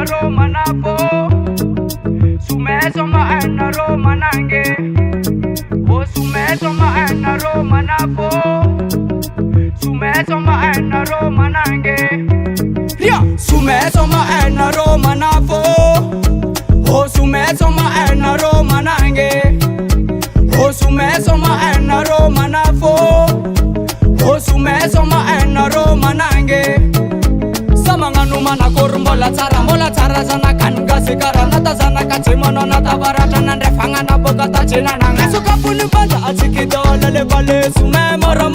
Roma nafo Sumeso maena Roma nange O sumeso maena Roma nafo Sumeso maena Roma nange Sumeso maena Roma nafo O sumeso maena Roma nange O sumeso maena Roma nafo O sumeso maena Roma nange Samanganu mana kurumbola tsara sana kan Gasy nata sana kachimono nata barata nande fangana bogata chinana ngasuka puni banda atsikidola le bale sume moro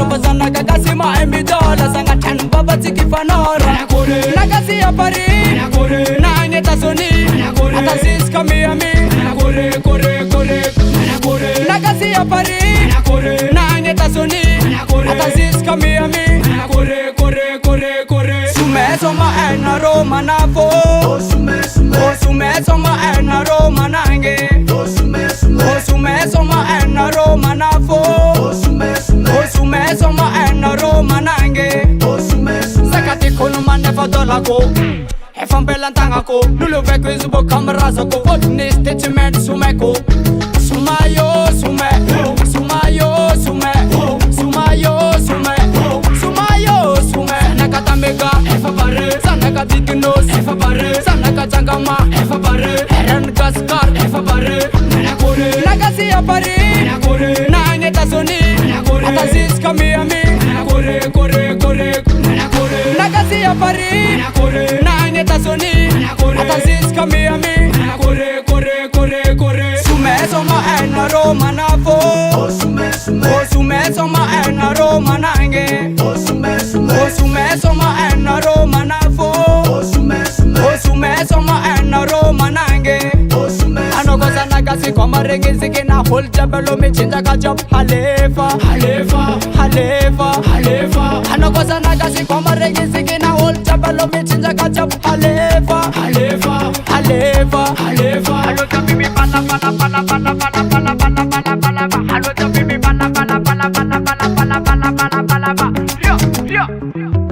bazana ka Gasy ma emidola sanga tan baba tsikifanora na Gasy ya pari na ngeta soni atasis kamiami na Gasy ya pari na ngeta soni atasis kamiami Sumeso maena Roma nafo O sumeso maena Roma nange O sumeso maena Roma nafo O sumeso maena Roma nange Sakati kono mane fadola ko Efam belantanga ko Lulu veko izubo kameraza ko Vodni statement sumeko Sumayo sume Sumayo sume Sumayo sume Sumayo sume Nakata mega efa bare Sanaka dikinos efa bare Sanaka changama efa bare Heran gaskar efa bare na Gasy ya pari na ngeta soni atasis kamiami na Gasy ya pari na ngeta soni atasis kamiami Sumeso maena Roma nafo O sumeso maena Roma nange O sumeso maena Roma nafo O sumeso maena Roma nange Anokosa na Gasy kwa marengezi kina hol jabelo michinja kajab halefa Anokosa na Gasy kwa marengezi kina hol jabelo michinja kajab halefa Alota bibi pala Alota bibi pala Yo